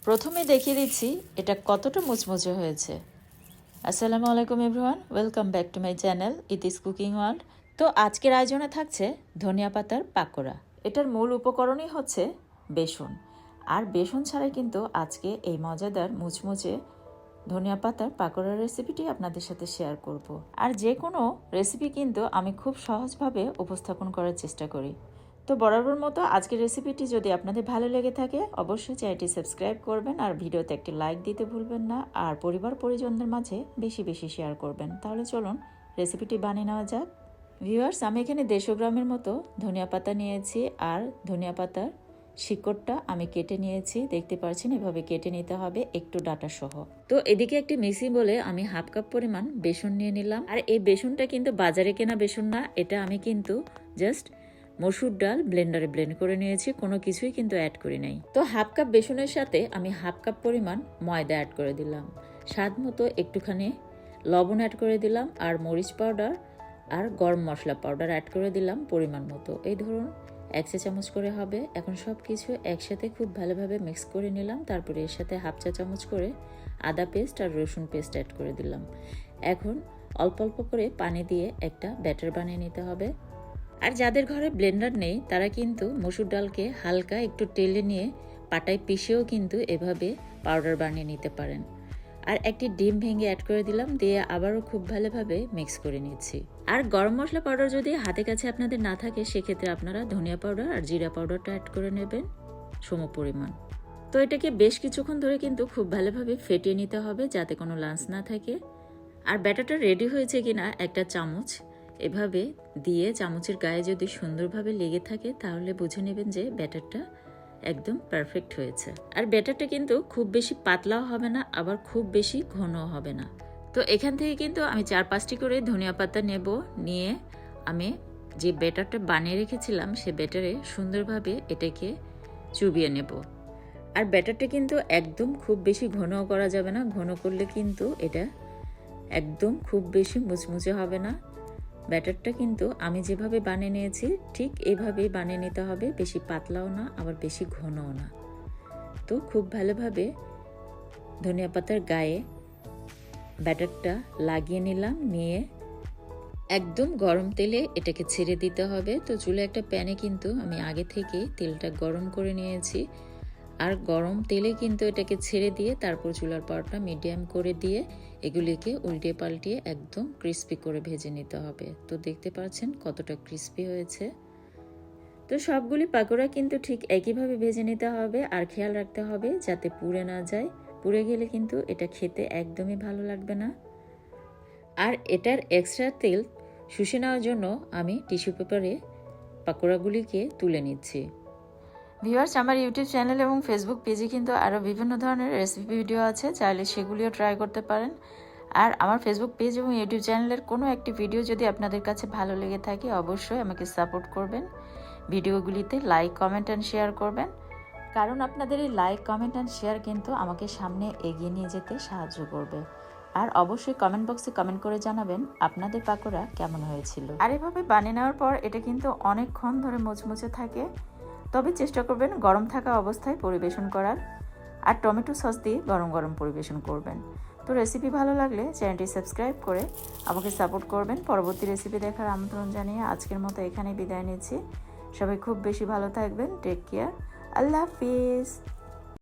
প্রথমে দেখিয়ে দিচ্ছি এটা কতটা মুচমুচে হয়েছে। আসসালামু আলাইকুম everyone, welcome back to my channel Iti's cooking world. তো আজকের আয়োজনে থাকছে ধনিয়া পাতার পাকোড়া। এটার মূল উপকরণই হচ্ছে বেসন, আর বেসন ছাড়াই কিন্তু আজকে এই মজাদার মুচমুচে ধনিয়া পাতার পাকোড়ার রেসিপিটি আপনাদের সাথে শেয়ার করব। আর যে কোনো রেসিপি কিন্তু আমি খুব সহজভাবে উপস্থাপন করার চেষ্টা করি। তো বরাবর মতো আজকের রেসিপিটি যদি আপনাদের ভালো লেগে থাকে অবশ্যই চ্যানেলটি সাবস্ক্রাইব করবেন, আর ভিডিওতে একটি লাইক দিতে ভুলবেন না, আর পরিবার পরিজনদের মাঝে বেশি বেশি শেয়ার করবেন। তাহলে চলুন রেসিপিটি বানিয়ে নেওয়া যাক। ভিউয়ার্স, আমি এখানে 150 গ্রামের মতো ধনিয়া পাতা নিয়েছি, আর ধনিয়া পাতার শিকড়টা আমি কেটে নিয়েছি। দেখতে পাচ্ছেন এভাবে কেটে নিতে হবে একটু ডাটা সহ। তো এদিকে একটি মিক্সি বলে আমি হাফ কাপ পরিমাণ বেসন নিয়ে নিলাম। আর এই বেসনটা কিন্তু বাজারে কেনা বেসন না, এটা আমি কিন্তু জাস্ট মসুর ডাল ব্লেন্ডারে ব্লেন্ড করে নিয়েছি, কোনো কিছুই কিন্তু অ্যাড করি নাই। তো হাফ কাপ বেসনের সাথে আমি হাফ কাপ পরিমাণ ময়দা অ্যাড করে দিলাম, স্বাদ মতো একটুখানি লবণ অ্যাড করে দিলাম, আর মরিচ পাউডার আর গরম মশলা পাউডার অ্যাড করে দিলাম পরিমাণ মতো। এই ধরুন 1 চা চামচ করে হবে। এখন সব কিছু একসাথে খুব ভালোভাবে মিক্স করে নিলাম। তারপরে এর সাথে হাফ চা চামচ করে আদা পেস্ট আর রসুন পেস্ট অ্যাড করে দিলাম। এখন অল্প অল্প করে পানি দিয়ে একটা ব্যাটার বানিয়ে নিতে হবে। আর যাদের ঘরে ব্লেন্ডার নেই তারা কিন্তু মসুর ডালকে হালকা একটু টেলে নিয়ে পাটায় পিষেও কিন্তু এভাবে পাউডার বানিয়ে নিতে পারেন। আর একটি ডিম ভেঙে অ্যাড করে দিলাম, দিয়ে আবারও খুব ভালোভাবে মিক্স করে নিচ্ছি। আর গরম মশলা পাউডার যদি হাতে কাছে আপনাদের না থাকে সেক্ষেত্রে আপনারা ধনিয়া পাউডার আর জিরা পাউডারটা অ্যাড করে নেবেন সম পরিমাণ। তো এটাকে বেশ কিছুক্ষণ ধরে কিন্তু খুব ভালোভাবে ফেটিয়ে নিতে হবে যাতে কোনো লাঞ্চ না থাকে। আর ব্যাটারটা রেডি হয়েছে কিনা একটা চামচ এভাবে দিয়ে চামচের গায়ে যদি সুন্দরভাবে লেগে থাকে তাহলে বুঝে নেবেন যে ব্যাটারটা একদম পারফেক্ট হয়েছে। আর ব্যাটারটা কিন্তু খুব বেশি পাতলাও হবে না, আবার খুব বেশি ঘনও হবে না। তো এখান থেকে কিন্তু আমি 4-5টি করে ধনিয়া পাতা নেব, নিয়ে আমি যে ব্যাটারটা বানিয়ে রেখেছিলাম সে ব্যাটারে সুন্দরভাবে এটাকে চুবিয়ে নেব। আর ব্যাটারটা কিন্তু একদম খুব বেশি ঘনও করা যাবে না, ঘন করলে কিন্তু এটা একদম খুব বেশি মুচমুচে হবে না। ব্যাটারটা কিন্তু আমি যেভাবে বানিয়ে নিয়েছি ঠিক এইভাবেই বানিয়ে নিতে হবে, বেশি পাতলাও না আবার বেশি ঘনও না। তো খুব ভালোভাবে ধনিয়া পাতার গায়ে ব্যাটারটা লাগিয়ে নিলাম, নিয়ে একদম গরম তেলে এটাকে ছেড়ে দিতে হবে। তো চুলে একটা প্যানে কিন্তু আমি আগে থেকে তেলটা গরম করে নিয়েছি, আর গরম তেলে কিন্তু এটাকে ছেড়ে দিয়ে তারপর চুলার পাওয়ারটা মিডিয়াম করে দিয়ে এগুলিকে উল্টে পাল্টিয়ে একদম ক্রিস্পি করে ভেজে নিতে হবে। তো দেখতে পাচ্ছেন কতটা ক্রিস্পি হয়েছে। তো সবগুলি পাকোড়া কিন্তু ঠিক একইভাবে ভেজে নিতে হবে, আর খেয়াল রাখতে হবে যাতে পুড়ে না যায়। পুড়ে গেলে কিন্তু এটা খেতে একদমই ভালো লাগবে না। আর এটার এক্সট্রা তেল শুষে নেওয়ার জন্য আমি টিস্যু পেপারে পাকোড়াগুলিকে তুলে নিচ্ছি। ভিউয়ার্স, আমার ইউটিউব চ্যানেল এবং ফেসবুক পেজে কিন্তু আরও বিভিন্ন ধরনের রেসিপি ভিডিও আছে, চাইলে সেগুলিও ট্রাই করতে পারেন। আর আমার ফেসবুক পেজ এবং ইউটিউব চ্যানেলের কোনো একটি ভিডিও যদি আপনাদের কাছে ভালো লেগে থাকে অবশ্যই আমাকে সাপোর্ট করবেন। ভিডিওগুলিতে লাইক, কমেন্ট অ্যান্ড শেয়ার করবেন, কারণ আপনাদের এই লাইক, কমেন্ট অ্যান্ড শেয়ার কিন্তু আমাকে সামনে এগিয়ে নিয়ে যেতে সাহায্য করবে। আর অবশ্যই কমেন্ট বক্সে কমেন্ট করে জানাবেন আপনাদের পাকোড়া কেমন হয়েছিল। আর এভাবে বানিয়ে নেওয়ার পর এটা কিন্তু অনেকক্ষণ ধরে মুচমুচে থাকে, তবে চেষ্টা করবেন গরম থাকা অবস্থায় পরিবেশন করার, আর টমেটো সস দিয়ে গরম গরম পরিবেশন করবেন। তো রেসিপি ভালো লাগলে চ্যানেলটি সাবস্ক্রাইব করে আমাকে সাপোর্ট করবেন। পরবর্তী রেসিপি দেখার আমন্ত্রণ জানিয়ে আজকের মতো এখানেই বিদায় নিচ্ছি। সবাই খুব বেশি ভালো থাকবেন। Take care. আল্লাহ হাফিজ।